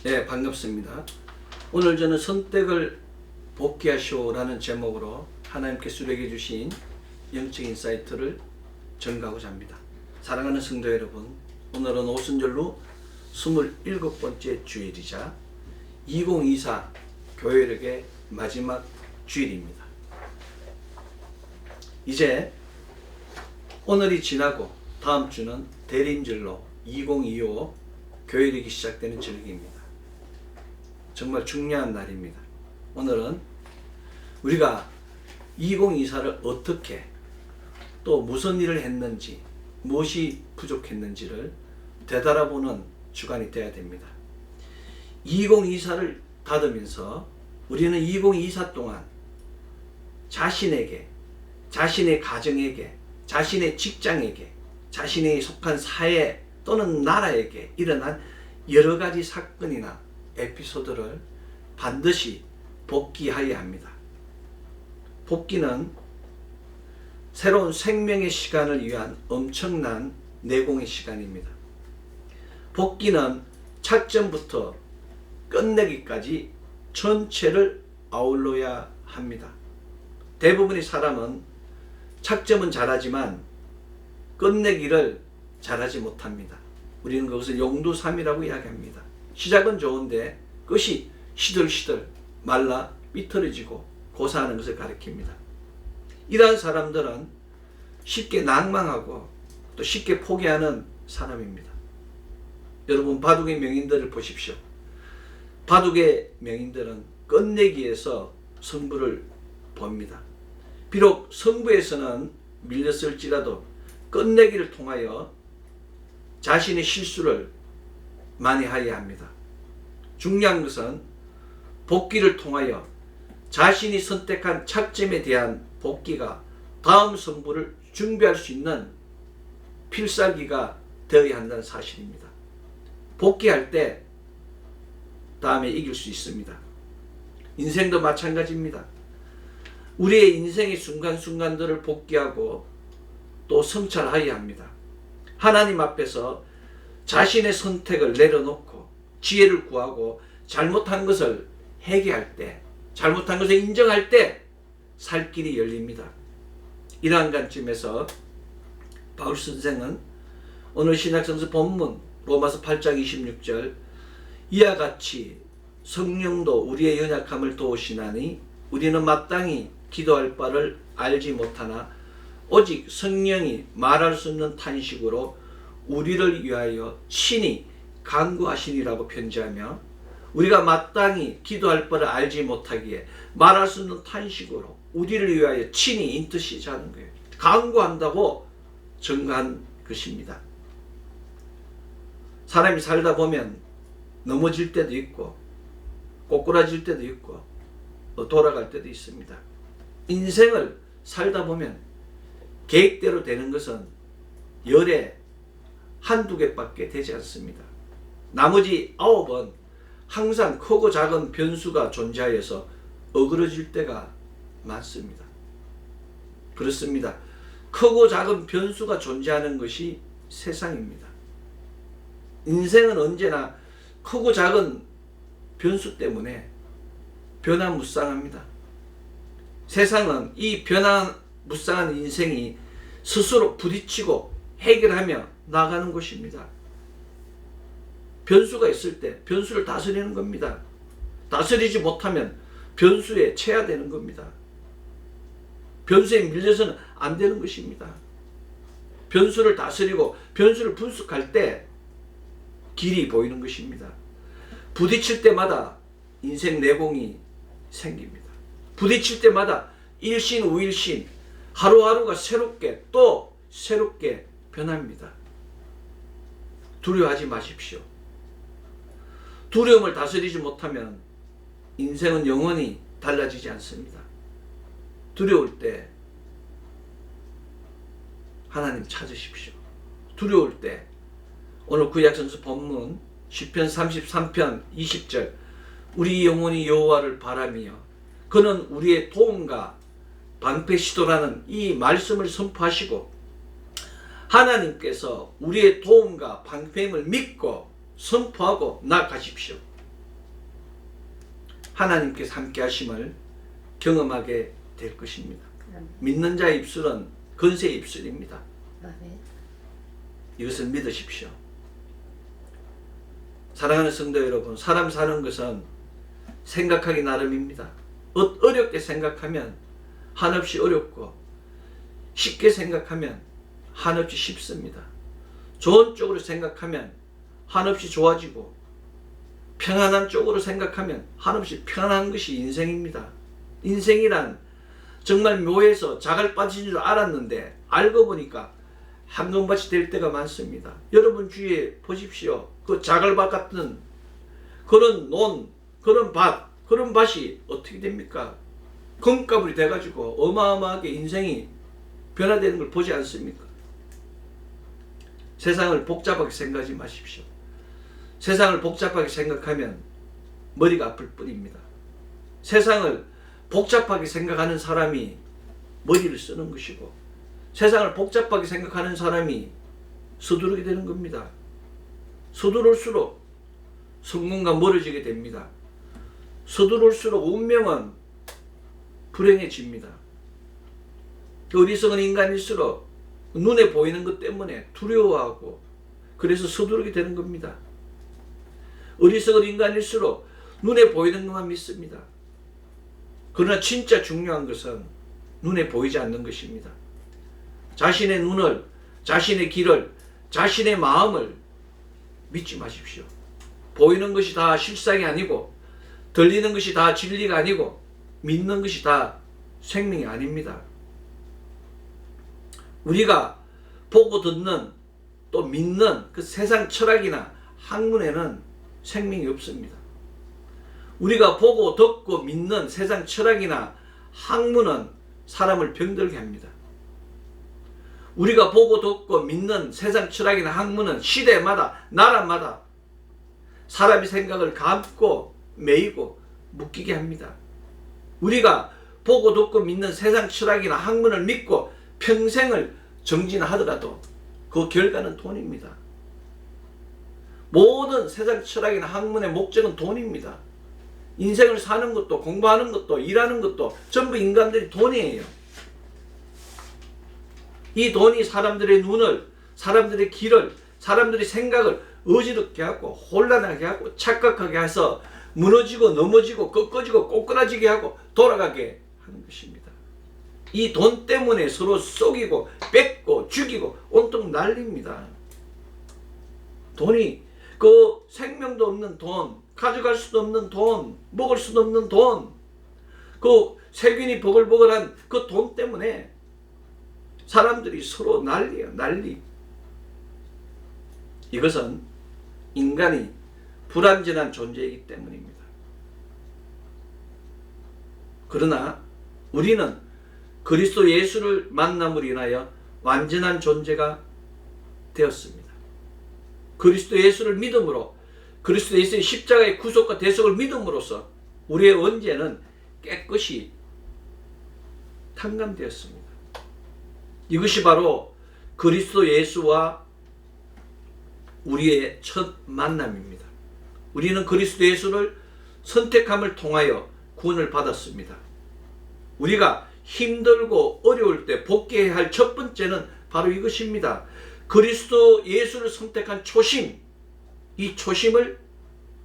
네, 반갑습니다. 오늘 저는 선택을 복귀하시오라는 제목으로 하나님께서 우리에게 주신 영적 인사이트를 전가하고자 합니다. 사랑하는 성도 여러분, 오늘은 오순절로 27번째 주일이자 2024 교회력의 마지막 주일입니다. 이제 오늘이 지나고 다음 주는 대림절로 2025 교회력이 시작되는 절기입니다. 정말 중요한 날입니다. 오늘은 우리가 2024를 어떻게 또 무슨 일을 했는지 무엇이 부족했는지를 되돌아보는 주간이 되어야 됩니다. 2024를 닫으면서 우리는 2024 동안 자신에게, 자신의 가정에게, 자신의 직장에게, 자신의 속한 사회 또는 나라에게 일어난 여러 가지 사건이나 에피소드를 반드시 복귀하여야 합니다. 복귀는 새로운 생명의 시간을 위한 엄청난 내공의 시간입니다. 복귀는 착점부터 끝내기까지 전체를 아울러야 합니다. 대부분의 사람은 착점은 잘하지만 끝내기를 잘하지 못합니다. 우리는 그것을 용두삼이라고 이야기합니다. 시작은 좋은데 끝이 시들시들 말라 삐뚤어지고 고사하는 것을 가리킵니다. 이러한 사람들은 쉽게 낭망하고 또 쉽게 포기하는 사람입니다. 여러분, 바둑의 명인들을 보십시오. 바둑의 명인들은 끝내기에서 승부를 봅니다. 비록 승부에서는 밀렸을지라도 끝내기를 통하여 자신의 실수를 만회하여야 합니다. 중요한 것은 복귀를 통하여 자신이 선택한 착점에 대한 복귀가 다음 승부를 준비할 수 있는 필살기가 되어야 한다는 사실입니다. 복귀할 때 다음에 이길 수 있습니다. 인생도 마찬가지입니다. 우리의 인생의 순간순간들을 복귀하고 또 성찰하여야 합니다. 하나님 앞에서 자신의 선택을 내려놓고 지혜를 구하고 잘못한 것을 회개할 때, 잘못한 것을 인정할 때 살 길이 열립니다. 이러한 관점에서 바울 선생은 오늘 신약성서 본문 로마서 8장 26절 이와 같이 성령도 우리의 연약함을 도우시나니 우리는 마땅히 기도할 바를 알지 못하나 오직 성령이 말할 수 없는 탄식으로 우리를 위하여 친히 간구하시니라고 편지하며, 우리가 마땅히 기도할 바를 알지 못하기에 말할 수 없는 탄식으로 우리를 위하여 친히 인터시지 하는 거예요. 간구한다고 증거한 것입니다. 사람이 살다 보면 넘어질 때도 있고 꼬꾸라질 때도 있고 돌아갈 때도 있습니다. 인생을 살다 보면 계획대로 되는 것은 열에 한두 개밖에 되지 않습니다. 나머지 9은 항상 크고 작은 변수가 존재하여서 어그러질 때가 많습니다. 그렇습니다. 크고 작은 변수가 존재하는 것이 세상입니다. 인생은 언제나 크고 작은 변수 때문에 변화무쌍합니다. 세상은 이 변화무쌍한 인생이 스스로 부딪히고 해결하며 나가는 것입니다. 변수가 있을 때 변수를 다스리는 겁니다. 다스리지 못하면 변수에 체화되는 겁니다. 변수에 밀려서는 안 되는 것입니다. 변수를 다스리고 변수를 분석할 때 길이 보이는 것입니다. 부딪힐 때마다 인생 내공이 생깁니다. 부딪힐 때마다 일신 우일신 하루하루가 새롭게 또 새롭게 변합니다. 두려워하지 마십시오. 두려움을 다스리지 못하면 인생은 영원히 달라지지 않습니다. 두려울 때 하나님 찾으십시오. 두려울 때 오늘 구약성서 본문 시편 33편 20절 우리 영혼이 여호와를 바라며 그는 우리의 도움과 방패시도라는 이 말씀을 선포하시고 하나님께서 우리의 도움과 방패임을 믿고 선포하고 나아가십시오. 하나님께서 함께 하심을 경험하게 될 것입니다. 아멘. 믿는 자의 입술은 건세의 입술입니다. 아멘. 이것을 믿으십시오. 사랑하는 성도 여러분, 사람 사는 것은 생각하기 나름입니다. 어렵게 생각하면 한없이 어렵고 쉽게 생각하면 한없이 쉽습니다. 좋은 쪽으로 생각하면 한없이 좋아지고 평안한 쪽으로 생각하면 한없이 편안한 것이 인생입니다. 인생이란 정말 묘해서 자갈 빠진 줄 알았는데 알고 보니까 황금밭이 될 때가 많습니다. 여러분 주위에 보십시오. 그 자갈밭 같은 그런 논, 그런 밭, 그런 밭이 어떻게 됩니까? 금가불이 돼가지고 어마어마하게 인생이 변화되는 걸 보지 않습니까? 세상을 복잡하게 생각하지 마십시오. 세상을 복잡하게 생각하면 머리가 아플 뿐입니다. 세상을 복잡하게 생각하는 사람이 머리를 쓰는 것이고 세상을 복잡하게 생각하는 사람이 서두르게 되는 겁니다. 서두를수록 성공과 멀어지게 됩니다. 서두를수록 운명은 불행해집니다. 어리석은 인간일수록 눈에 보이는 것 때문에 두려워하고 그래서 서두르게 되는 겁니다. 어리석은 인간일수록 눈에 보이는 것만 믿습니다. 그러나 진짜 중요한 것은 눈에 보이지 않는 것입니다. 자신의 눈을, 자신의 길을, 자신의 마음을 믿지 마십시오. 보이는 것이 다 실상이 아니고 들리는 것이 다 진리가 아니고 믿는 것이 다 생명이 아닙니다. 우리가 보고 듣는 또 믿는 그 세상 철학이나 학문에는 생명이 없습니다. 우리가 보고 듣고 믿는 세상 철학이나 학문은 사람을 병들게 합니다. 우리가 보고 듣고 믿는 세상 철학이나 학문은 시대마다 나라마다 사람의 생각을 감고 매이고 묶이게 합니다. 우리가 보고 듣고 믿는 세상 철학이나 학문을 믿고 평생을 정진하더라도 그 결과는 돈입니다. 모든 세상 철학이나 학문의 목적은 돈입니다. 인생을 사는 것도 공부하는 것도 일하는 것도 전부 인간들이 돈이에요. 이 돈이 사람들의 눈을, 사람들의 길을, 사람들의 생각을 어지럽게 하고 혼란하게 하고 착각하게 해서 무너지고 넘어지고 꺾어지고 꼬꾸라지게 하고 돌아가게 하는 것입니다. 이 돈 때문에 서로 속이고 뺏고 죽이고 온통 난립니다. 돈이 그 생명도 없는 돈, 가져갈 수도 없는 돈, 먹을 수도 없는 돈, 그 세균이 버글버글한 그 돈 때문에 사람들이 서로 난리예요, 난리. 이것은 인간이 불완전한 존재이기 때문입니다. 그러나 우리는 그리스도 예수를 만남으로 인하여 완전한 존재가 되었습니다. 그리스도 예수를 믿음으로 그리스도 예수의 십자가의 구속과 대속을 믿음으로써 우리의 언제는 깨끗이 탕감되었습니다. 이것이 바로 그리스도 예수와 우리의 첫 만남입니다. 우리는 그리스도 예수를 선택함을 통하여 구원을 받았습니다. 우리가 힘들고 어려울 때 복귀해야 할 첫 번째는 바로 이것입니다. 그리스도 예수를 선택한 초심, 이 초심을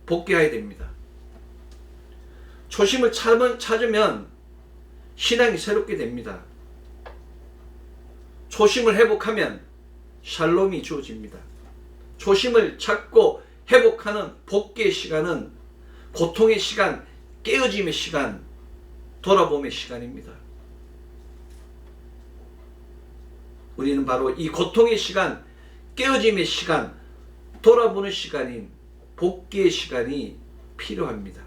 복귀해야 됩니다. 초심을 찾으면 신앙이 새롭게 됩니다. 초심을 회복하면 샬롬이 주어집니다. 초심을 찾고 회복하는 복귀의 시간은 고통의 시간, 깨어짐의 시간, 돌아봄의 시간입니다. 우리는 바로 이 고통의 시간, 깨어짐의 시간, 돌아보는 시간인 복귀의 시간이 필요합니다.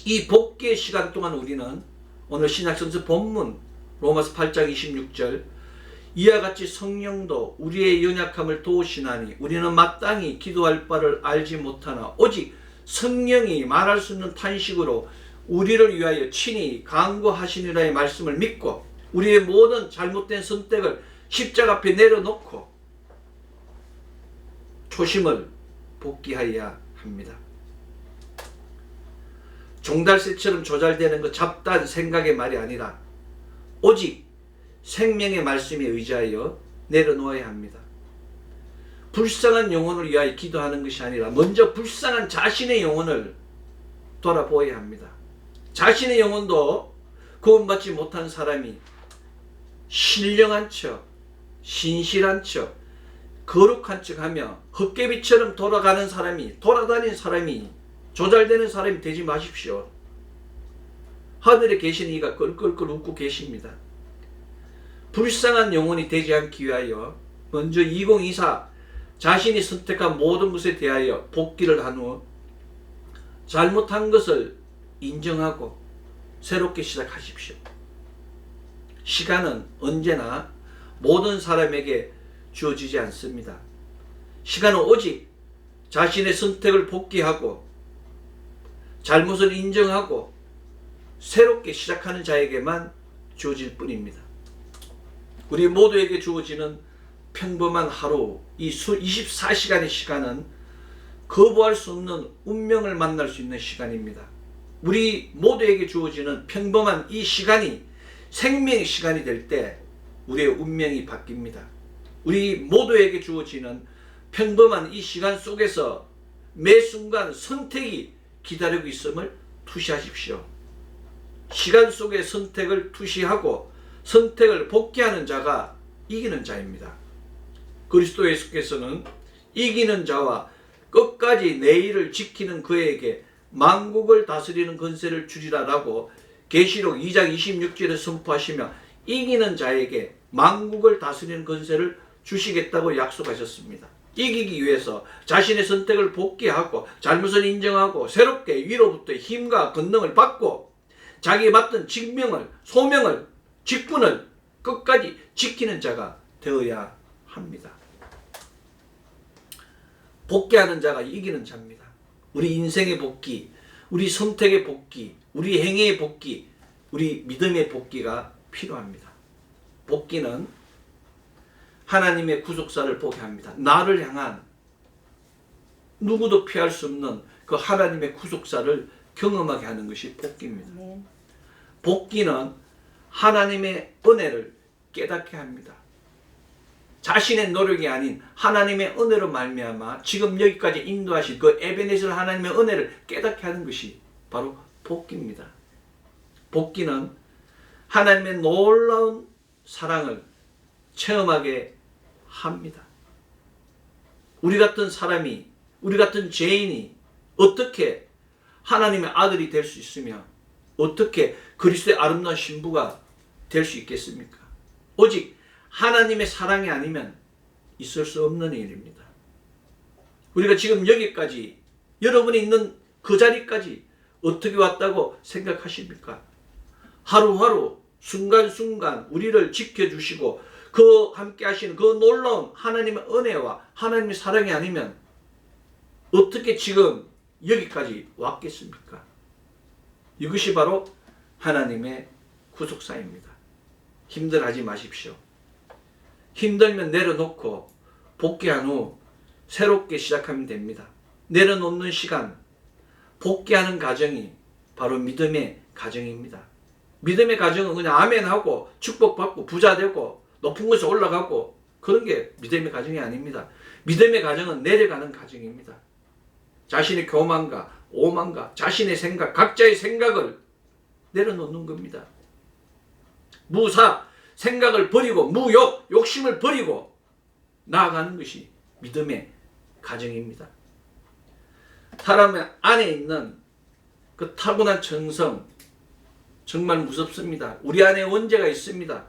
이 복귀의 시간 동안 우리는 오늘 신약성서 본문 로마서 8장 26절 이와 같이 성령도 우리의 연약함을 도우시나니 우리는 마땅히 기도할 바를 알지 못하나 오직 성령이 말할 수 없는 탄식으로 우리를 위하여 친히 간구하시니라의 말씀을 믿고 우리의 모든 잘못된 선택을 십자가 앞에 내려놓고 초심을 복귀하여야 합니다. 종달새처럼 조잘되는 그 잡다한 생각의 말이 아니라 오직 생명의 말씀에 의지하여 내려놓아야 합니다. 불쌍한 영혼을 위하여 기도하는 것이 아니라 먼저 불쌍한 자신의 영혼을 돌아보아야 합니다. 자신의 영혼도 구원받지 못한 사람이 신령한 척, 신실한 척, 거룩한 척하며 헛개비처럼 돌아다니는 사람이 조잘되는 사람이 되지 마십시오. 하늘에 계신 이가 껄껄껄 웃고 계십니다. 불쌍한 영혼이 되지 않기 위하여 먼저 2024 자신이 선택한 모든 것에 대하여 복기를 한 후 잘못한 것을 인정하고 새롭게 시작하십시오. 시간은 언제나 모든 사람에게 주어지지 않습니다. 시간은 오직 자신의 선택을 복귀하고 잘못을 인정하고 새롭게 시작하는 자에게만 주어질 뿐입니다. 우리 모두에게 주어지는 평범한 하루, 이 24시간의 시간은 거부할 수 없는 운명을 만날 수 있는 시간입니다. 우리 모두에게 주어지는 평범한 이 시간이 생명의 시간이 될 때 우리의 운명이 바뀝니다. 우리 모두에게 주어지는 평범한 이 시간 속에서 매 순간 선택이 기다리고 있음을 투시하십시오. 시간 속의 선택을 투시하고 선택을 복귀하는 자가 이기는 자입니다. 그리스도 예수께서는 이기는 자와 끝까지 내 일을 지키는 그에게 만국을 다스리는 권세를 주리라 라고 계시록 2장 26절에 선포하시며 이기는 자에게 만국을 다스리는 권세를 주시겠다고 약속하셨습니다. 이기기 위해서 자신의 선택을 복귀하고 잘못을 인정하고 새롭게 위로부터 힘과 권능을 받고 자기에 맡은 직명을, 소명을, 직분을 끝까지 지키는 자가 되어야 합니다. 복귀하는 자가 이기는 자입니다. 우리 인생의 복귀, 우리 선택의 복귀, 우리 행위의 복귀, 우리 믿음의 복귀가 필요합니다. 복귀는 하나님의 구속사를 보게 합니다. 나를 향한 누구도 피할 수 없는 그 하나님의 구속사를 경험하게 하는 것이 복귀입니다. 복귀는 하나님의 은혜를 깨닫게 합니다. 자신의 노력이 아닌 하나님의 은혜로 말미암아 지금 여기까지 인도하신 그 에베네zer 하나님의 은혜를 깨닫게 하는 것이 바로 복귀입니다. 복귀는 하나님의 놀라운 사랑을 체험하게 합니다. 우리 같은 사람이, 우리 같은 죄인이 어떻게 하나님의 아들이 될 수 있으며 어떻게 그리스도의 아름다운 신부가 될 수 있겠습니까? 오직 하나님의 사랑이 아니면 있을 수 없는 일입니다. 우리가 지금 여기까지, 여러분이 있는 그 자리까지 어떻게 왔다고 생각하십니까? 하루하루 순간순간 우리를 지켜주시고 그 함께 하시는 그 놀라운 하나님의 은혜와 하나님의 사랑이 아니면 어떻게 지금 여기까지 왔겠습니까? 이것이 바로 하나님의 구속사입니다. 힘들어하지 마십시오. 힘들면 내려놓고 복귀한 후 새롭게 시작하면 됩니다. 내려놓는 시간, 복귀하는 과정이 바로 믿음의 과정입니다. 믿음의 과정은 그냥 아멘하고 축복받고 부자되고 높은 곳에 올라가고 그런 게 믿음의 과정이 아닙니다. 믿음의 과정은 내려가는 과정입니다. 자신의 교만과 오만과 자신의 생각, 각자의 생각을 내려놓는 겁니다. 무사, 생각을 버리고 무욕, 욕심을 버리고 나아가는 것이 믿음의 과정입니다. 사람 안에 있는 그 타고난 정성 정말 무섭습니다. 우리 안에 원죄가 있습니다.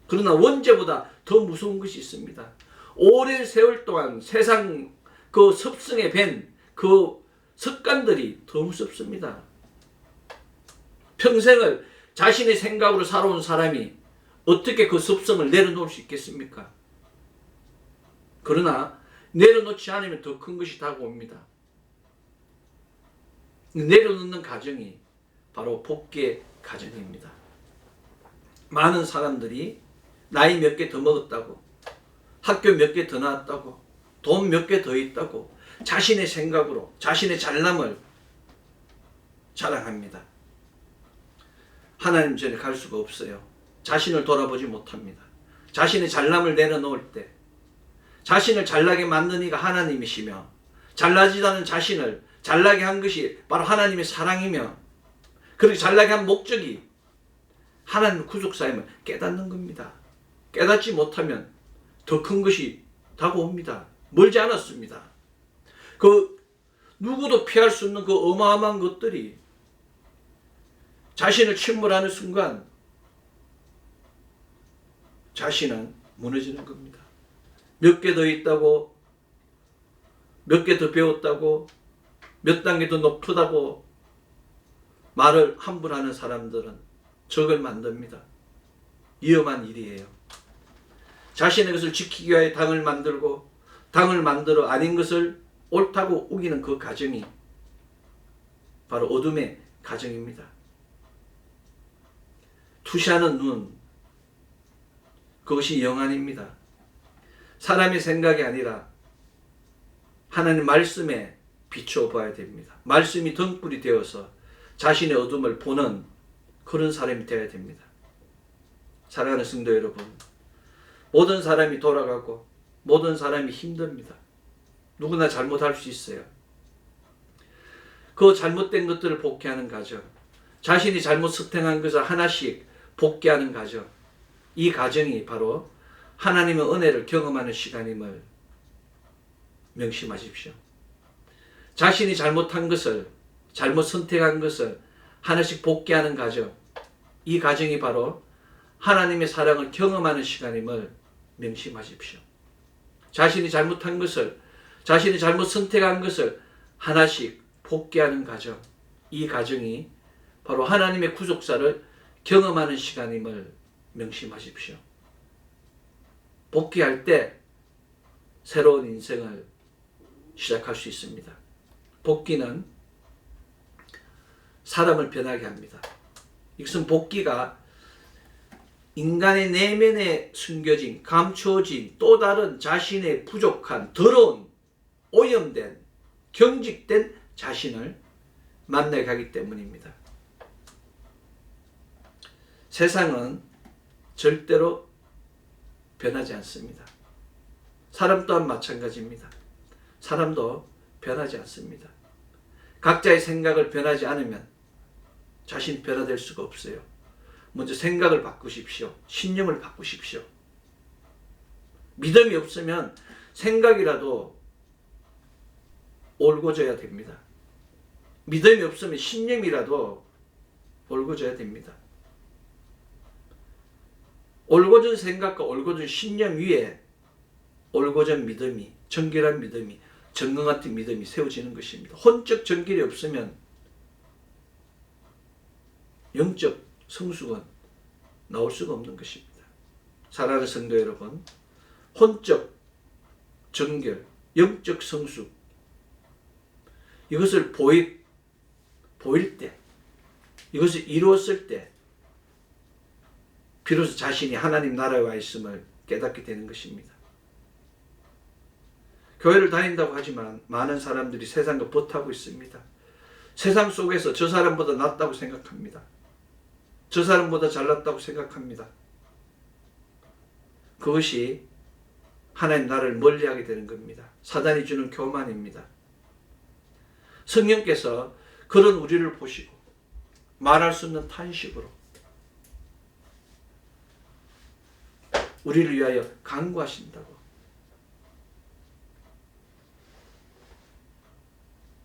그러나 원죄보다 더 무서운 것이 있습니다. 오랜 세월 동안 세상 그 습성에 밴 그 습관들이 더 무섭습니다. 평생을 자신의 생각으로 살아온 사람이 어떻게 그 습성을 내려놓을 수 있겠습니까? 그러나 내려놓지 않으면 더 큰 것이 다가옵니다. 내려놓는 과정이 바로 복귀의 과정입니다. 많은 사람들이 나이 몇 개 더 먹었다고, 학교 몇 개 더 나왔다고, 돈 몇 개 더 있다고 자신의 생각으로 자신의 잘남을 자랑합니다. 하나님 전에 갈 수가 없어요. 자신을 돌아보지 못합니다. 자신의 잘남을 내려놓을 때, 자신을 잘나게 만든 이가 하나님이시며 잘나지도 않은 자신을 잘나게 한 것이 바로 하나님의 사랑이며 그렇게 잘나게 한 목적이 하나님의 구속사임을 깨닫는 겁니다. 깨닫지 못하면 더 큰 것이 다가옵니다. 멀지 않았습니다. 그 누구도 피할 수 없는 그 어마어마한 것들이 자신을 침몰하는 순간 자신은 무너지는 겁니다. 몇 개 더 있다고, 몇 개 더 배웠다고, 몇 단계 더 높다고 말을 함부로 하는 사람들은 적을 만듭니다. 위험한 일이에요. 자신의 것을 지키기 위하여 당을 만들고 당을 만들어 아닌 것을 옳다고 우기는 그 가정이 바로 어둠의 가정입니다. 투시하는 눈, 그것이 영안입니다. 사람의 생각이 아니라 하나님 말씀에 비추어 봐야 됩니다. 말씀이 등불이 되어서 자신의 어둠을 보는 그런 사람이 되어야 됩니다. 사랑하는 성도 여러분, 모든 사람이 돌아가고 모든 사람이 힘듭니다. 누구나 잘못할 수 있어요. 그 잘못된 것들을 복귀하는 과정, 자신이 잘못 스팅한 것을 하나씩 복귀하는 과정, 이 과정이 바로 하나님의 은혜를 경험하는 시간임을 명심하십시오. 자신이 잘못한 것을, 잘못 선택한 것을 하나씩 복귀하는 과정, 이 과정이 바로 하나님의 사랑을 경험하는 시간임을 명심하십시오. 자신이 잘못한 것을, 자신이 잘못 선택한 것을 하나씩 복귀하는 과정, 이 과정이 바로 하나님의 구속사를 경험하는 시간임을 명심하십시오. 복귀할 때 새로운 인생을 시작할 수 있습니다. 복귀는 사람을 변하게 합니다. 이것은 복귀가 인간의 내면에 숨겨진, 감추어진 또 다른 자신의 부족한, 더러운, 오염된, 경직된 자신을 만나게 하기 때문입니다. 세상은 절대로 변하지 않습니다. 사람 또한 마찬가지입니다. 사람도 변하지 않습니다. 각자의 생각을 변하지 않으면 자신 변화될 수가 없어요. 먼저 생각을 바꾸십시오. 신념을 바꾸십시오. 믿음이 없으면 생각이라도 옳고져야 됩니다. 믿음이 없으면 신념이라도 옳고져야 됩니다. 옳고진 생각과 옳고진 신념 위에 옳고진 믿음이, 정결한 믿음이, 정금 같은 믿음이 세워지는 것입니다. 혼적 정결이 없으면 영적 성숙은 나올 수가 없는 것입니다. 사랑하는 성도 여러분, 혼적 정결, 영적 성숙, 이것을 보일 때, 이것을 이루었을 때 비로소 자신이 하나님 나라에 와 있음을 깨닫게 되는 것입니다. 교회를 다닌다고 하지만 많은 사람들이 세상과 버타고 있습니다. 세상 속에서 저 사람보다 낫다고 생각합니다. 저 사람보다 잘났다고 생각합니다. 그것이 하나님 나라를 멀리하게 되는 겁니다. 사단이 주는 교만입니다. 성령께서 그런 우리를 보시고 말할 수 없는 탄식으로 우리를 위하여 간구하신다고.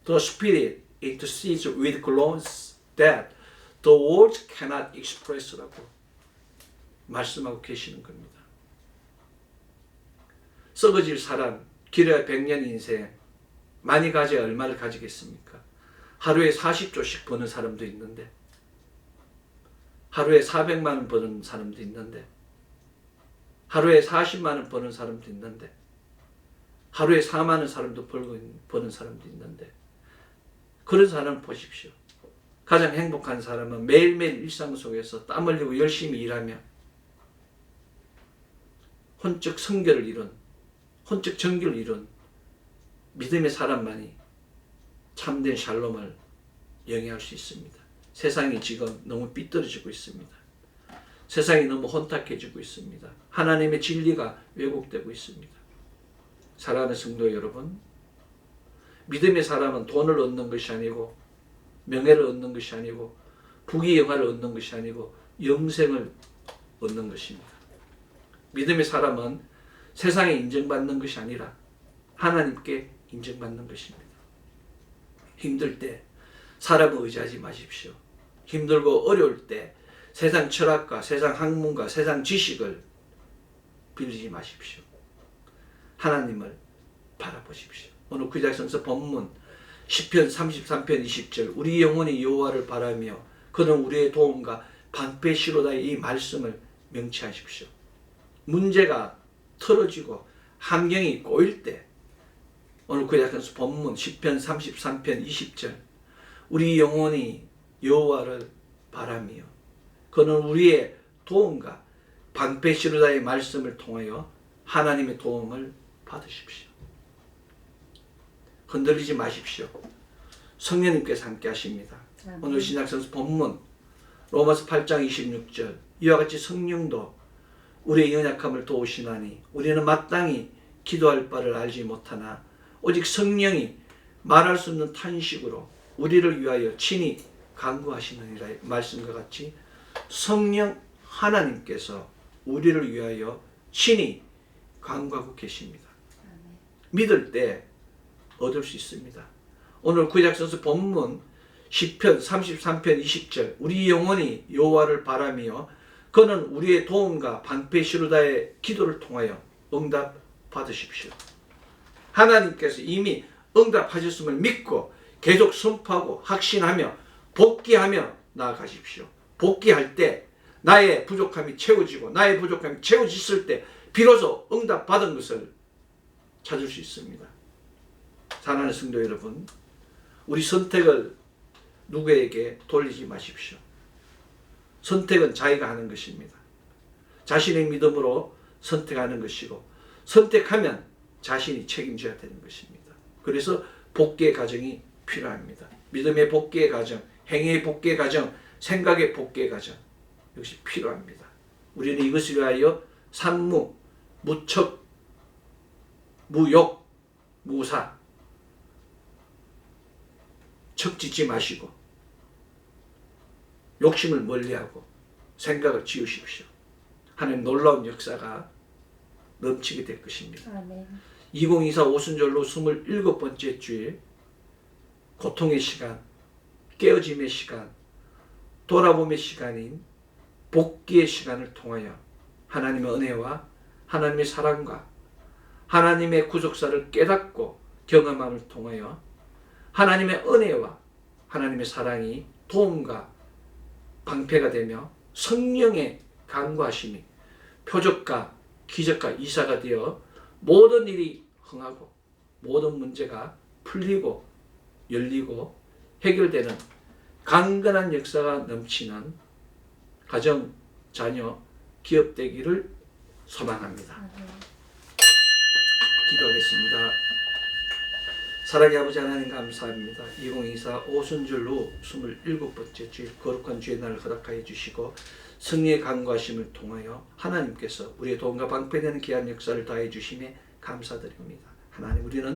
The Spirit intercedes with groans that the words cannot express라고 말씀하고 계시는 겁니다. 썩어질 사람, 길어야 100년 인생, 많이 가져야 얼마를 가지겠습니까? 하루에 40조씩 버는 사람도 있는데, 하루에 400만 원 버는 사람도 있는데, 하루에 40만 원 버는 사람도 있는데, 하루에 4만 원 사람도 버는 사람도 있는데, 그런 사람 보십시오. 가장 행복한 사람은 매일매일 일상 속에서 땀 흘리고 열심히 일하며 혼적 성결을 이룬, 혼적 정결을 이룬 믿음의 사람만이 참된 샬롬을 영위할 수 있습니다. 세상이 지금 너무 삐뚤어지고 있습니다. 세상이 너무 혼탁해지고 있습니다. 하나님의 진리가 왜곡되고 있습니다. 사랑하는 성도 여러분, 믿음의 사람은 돈을 얻는 것이 아니고 명예를 얻는 것이 아니고 부귀영화를 얻는 것이 아니고 영생을 얻는 것입니다. 믿음의 사람은 세상에 인정받는 것이 아니라 하나님께 인정받는 것입니다. 힘들 때 사람을 의지하지 마십시오. 힘들고 어려울 때 세상 철학과 세상 학문과 세상 지식을 빌리지 마십시오. 하나님을 바라보십시오. 오늘 구약성서 본문 시편 33편 20절 우리 영혼이 여호와를 바라며 그는 우리의 도움과 방패시로다의 이 말씀을 명치하십시오. 문제가 틀어지고 환경이 꼬일 때 오늘 구약성서 본문 시편 33편 20절 우리 영혼이 여호와를 바라며 그는 우리의 도움과 방패시로다의 말씀을 통하여 하나님의 도움을 받으십시오. 흔들리지 마십시오. 성령님께서 함께 하십니다. 오늘 신약성서 본문 로마서 8장 26절 이와 같이 성령도 우리의 연약함을 도우시나니 우리는 마땅히 기도할 바를 알지 못하나 오직 성령이 말할 수 없는 탄식으로 우리를 위하여 친히 간구하시느니라 말씀과 같이 성령 하나님께서 우리를 위하여 친히 간구하고 계십니다. 믿을 때 얻을 수 있습니다. 오늘 구약성서 본문 시편 33편 20절 우리 영혼이 여호와를 바라며 그는 우리의 도움과 방패시로다의 기도를 통하여 응답 받으십시오. 하나님께서 이미 응답하셨음을 믿고 계속 선포하고 확신하며 복귀하며 나아가십시오. 복귀할 때 나의 부족함이 채워지고 나의 부족함이 채워졌을 때 비로소 응답받은 것을 찾을 수 있습니다. 사랑하는 성도 여러분, 우리 선택을 누구에게 돌리지 마십시오. 선택은 자기가 하는 것입니다. 자신의 믿음으로 선택하는 것이고 선택하면 자신이 책임져야 되는 것입니다. 그래서 복귀의 과정이 필요합니다. 믿음의 복귀의 과정, 행위의 복귀의 과정, 생각의 복귀의 과정 역시 필요합니다. 우리는 이것을 위하여 산무, 무척, 무욕, 무사 척짓지 마시고 욕심을 멀리하고 생각을 지우십시오. 하나님 놀라운 역사가 넘치게 될 것입니다. 아멘. 2024 오순절로 27번째 주일 고통의 시간, 깨어짐의 시간, 돌아봄의 시간인 복귀의 시간을 통하여 하나님의 은혜와 하나님의 사랑과 하나님의 구속사를 깨닫고 경험함을 통하여 하나님의 은혜와 하나님의 사랑이 도움과 방패가 되며 성령의 간구하심이 표적과 기적과 이사가 되어 모든 일이 흥하고 모든 문제가 풀리고 열리고 해결되는 강건한 역사가 넘치는 가정, 자녀, 기업 되기를 소망합니다. 기도하겠습니다. 사랑의 아버지 하나님 감사합니다. 2024 오순절로 27번째 주일 거룩한 주의 날을 허락하여 주시고 성령의 간구하심을 통하여 하나님께서 우리의 도움과 방패되는 귀한 역사를 다해 주심에 감사드립니다. 하나님 우리는